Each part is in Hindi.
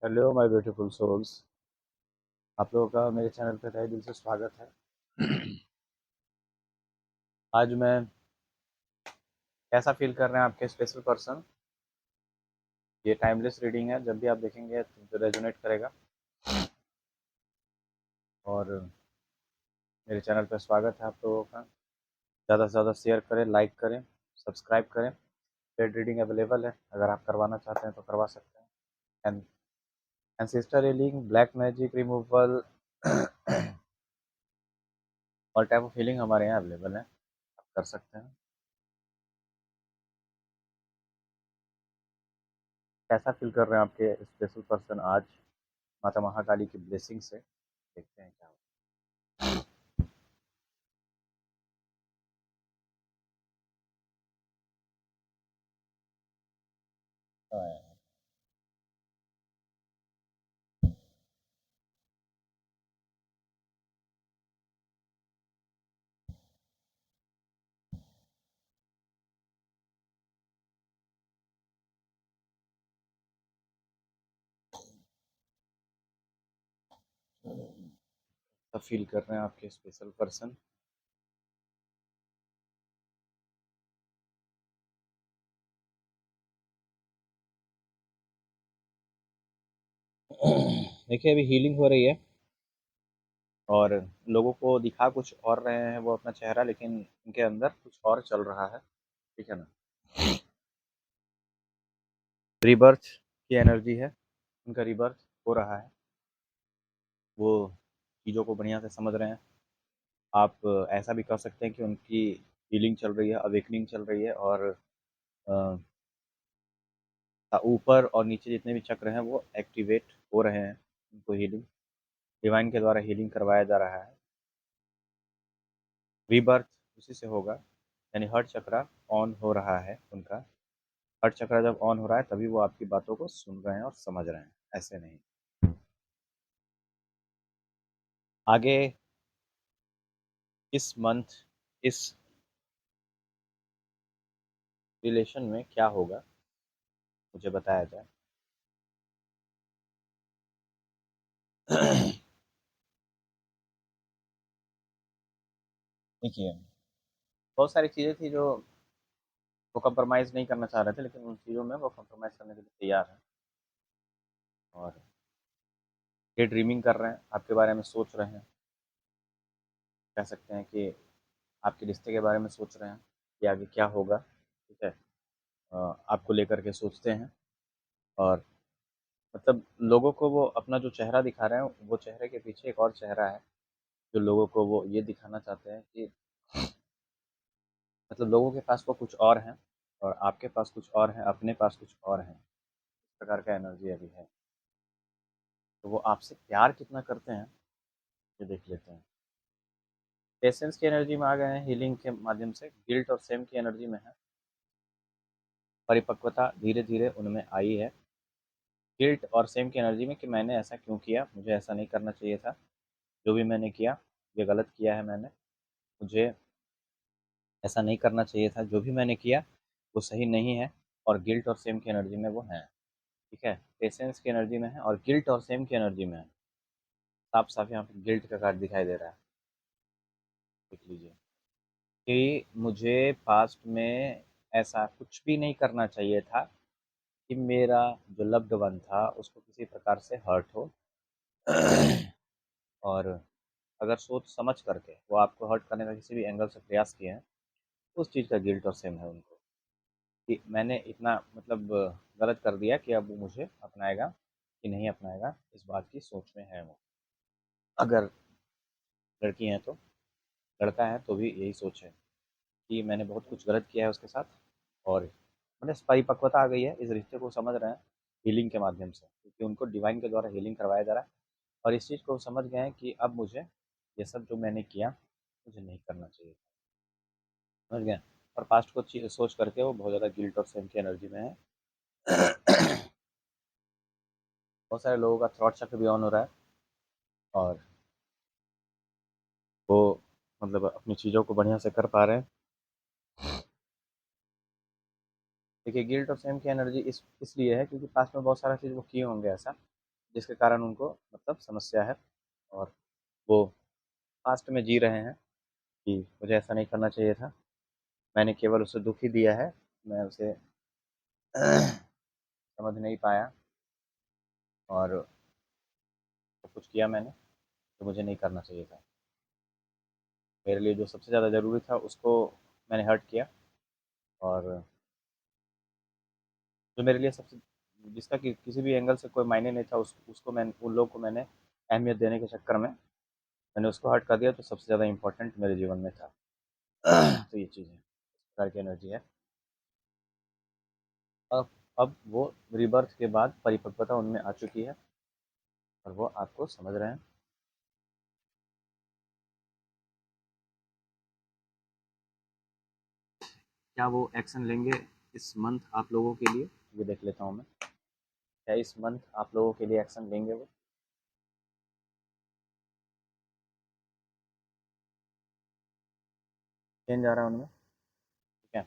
Hello my beautiful souls. आप लोगों का मेरे चैनल पे तहे दिल से स्वागत है। आज मैं कैसा फील कर रहे हैं आपके स्पेशल पर्सन। ये टाइमलेस रीडिंग है, जब भी आप देखेंगे तो रेजोनेट करेगा। और मेरे चैनल पे स्वागत है आप लोगों का। ज़्यादा से ज़्यादा शेयर करें, लाइक करें, सब्सक्राइब करें। पेड रीडिंग अवेलेबल है, अगर आप करवाना चाहते हैं तो करवा सकते हैं। And ancestor healing, black magic removal, all type of healing हमारे यहाँ अवेलेबल है, आप कर सकते हैं। कैसा फील कर रहे हैं आपके स्पेशल पर्सन आज माता महाकाली की ब्लेसिंग से? देखते हैं क्या होता है। सब फील कर रहे हैं आपके स्पेशल पर्सन। देखिए, अभी हीलिंग हो रही है और लोगों को दिखा कुछ और रहे हैं वो अपना चेहरा, लेकिन उनके अंदर कुछ और चल रहा है। ठीक है ना? रीबर्थ की एनर्जी है, उनका रीबर्थ हो रहा है। वो चीज़ों को बढ़िया से समझ रहे हैं। आप ऐसा भी कह सकते हैं कि उनकी हीलिंग चल रही है, अवेकनिंग चल रही है। और अ, ऊपर और नीचे जितने भी चक्र हैं वो एक्टिवेट हो रहे हैं। उनको हीलिंग डिवाइन के द्वारा हीलिंग करवाया जा रहा है। रीबर्थ उसी से होगा, यानी हर्ट चक्रा ऑन हो रहा है उनका। हर्ट चक्रा जब ऑन हो रहा है तभी वो आपकी बातों को सुन रहे हैं और समझ रहे हैं, ऐसे नहीं। आगे इस मंथ, इस रिलेशन में क्या होगा मुझे बताया जाए। देखिए, बहुत सारी चीज़ें थी जो वो कंप्रोमाइज़ नहीं करना चाह रहे थे, लेकिन उन चीज़ों में वो कंप्रोमाइज़ करने के लिए तैयार हैं। और ये ड्रीमिंग कर रहे हैं, आपके बारे में सोच रहे हैं। कह सकते हैं कि आपके रिश्ते के बारे में सोच रहे हैं कि आगे क्या होगा। ठीक है? आपको लेकर के सोचते हैं। और मतलब लोगों को वो अपना जो चेहरा दिखा रहे हैं, वो चेहरे के पीछे एक और चेहरा है, जो लोगों को वो ये दिखाना चाहते हैं कि मतलब लोगों के पास वो कुछ और हैं और आपके पास कुछ और हैं, अपने पास कुछ और हैं। इस प्रकार का एनर्जी अभी है। तो वो आपसे प्यार कितना करते हैं, ये देख लेते हैं। पेशेंस की एनर्जी में आ गए हैं हीलिंग के माध्यम से। गिल्ट और सेम की एनर्जी में है। परिपक्वता धीरे धीरे उनमें आई है। गिल्ट और सेम की एनर्जी में कि मैंने ऐसा क्यों किया, मुझे ऐसा नहीं करना चाहिए था। जो भी मैंने किया, ये गलत किया है मैंने। मुझे ऐसा नहीं करना चाहिए था। जो भी मैंने किया वो सही नहीं है। और गिल्ट और सेम की एनर्जी में वो हैं। ठीक है? पेशेंस की एनर्जी में है और गिल्ट और सेम की एनर्जी में है। साफ साफ यहाँ पे गिल्ट का कार्ड दिखाई दे रहा है। देख लीजिए कि मुझे पास्ट में ऐसा कुछ भी नहीं करना चाहिए था कि मेरा जो लव्ड वन था उसको किसी प्रकार से हर्ट हो। और अगर सोच समझ करके वो आपको हर्ट करने का किसी भी एंगल से प्रयास किए हैं, तो उस चीज़ का गिल्ट और सेम है उनको कि मैंने इतना मतलब गलत कर दिया कि अब वो मुझे अपनाएगा कि नहीं अपनाएगा, इस बात की सोच में है वो। अगर लड़की हैं तो, लड़का है तो भी यही सोच है कि मैंने बहुत कुछ गलत किया है उसके साथ। और मतलब परिपक्वता आ गई है, इस रिश्ते को समझ रहे हैं हीलिंग के माध्यम से, क्योंकि उनको डिवाइन के द्वारा हीलिंग करवाया जा रहा है। और इस चीज़ को वो समझ गए हैं कि अब मुझे ये सब जो मैंने किया, मुझे नहीं करना चाहिए। समझ गए? और पास्ट को सोच करके वो बहुत ज़्यादा गिल्ट और सेम की एनर्जी में है। बहुत सारे लोगों का थ्रॉट चक्र भी ऑन हो रहा है और वो मतलब अपनी चीज़ों को बढ़िया से कर पा रहे हैं। देखिए, गिल्ट और सेम की एनर्जी इसलिए है क्योंकि पास्ट में बहुत सारा चीज़ वो किए होंगे ऐसा, जिसके कारण उनको मतलब समस्या है और वो पास्ट में जी रहे हैं कि मुझे ऐसा नहीं करना चाहिए था। मैंने केवल उसे दुःख ही दिया है, मैं उसे समझ नहीं पाया और सब कुछ किया मैंने, जो मुझे नहीं करना चाहिए था। मेरे लिए जो सबसे ज़्यादा ज़रूरी था उसको मैंने हर्ट किया और जो मेरे लिए सबसे जिसका कि किसी भी एंगल से कोई मायने नहीं था उसको उन लोगों को मैंने अहमियत देने के चक्कर में मैंने उसको हर्ट कर दिया जो सबसे ज़्यादा इम्पोर्टेंट मेरे जीवन में था। तो ये चीज़ है, इस प्रकार की एनर्जी है। अब अब वो रीबर्थ के बाद परिपक्वता उनमें आ चुकी है और वो आपको समझ रहे हैं। क्या वो एक्शन लेंगे इस मंथ आप लोगों के लिए? ये देख लेता हूँ मैं। क्या इस मंथ आप लोगों के लिए एक्शन लेंगे वो? चेंज आ रहा है उनमें, ठीक है।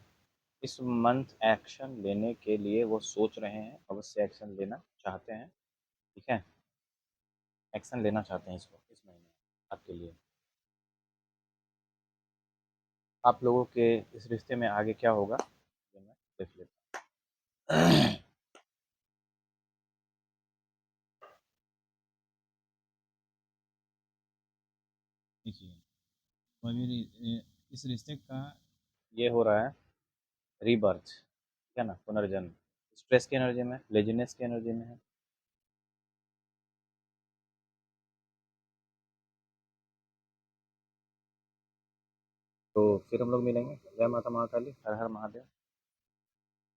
इस मंथ एक्शन लेने के लिए वो सोच रहे हैं, अवश्य एक्शन लेना चाहते हैं, ठीक है। एक्शन लेना चाहते हैं इस महीने आपके लिए। आप लोगों के इस रिश्ते में आगे क्या होगा, ये मैं देख लेता हूँ। देखिए, तो अभी इस रिश्ते का ये हो रहा है रीबर्थ, ठीक है ना, पुनर्जन्म। स्ट्रेस की एनर्जी में, लेजीनेस की एनर्जी में है। तो फिर हम लोग मिलेंगे। जय माता महाकाली, हर हर महादेव।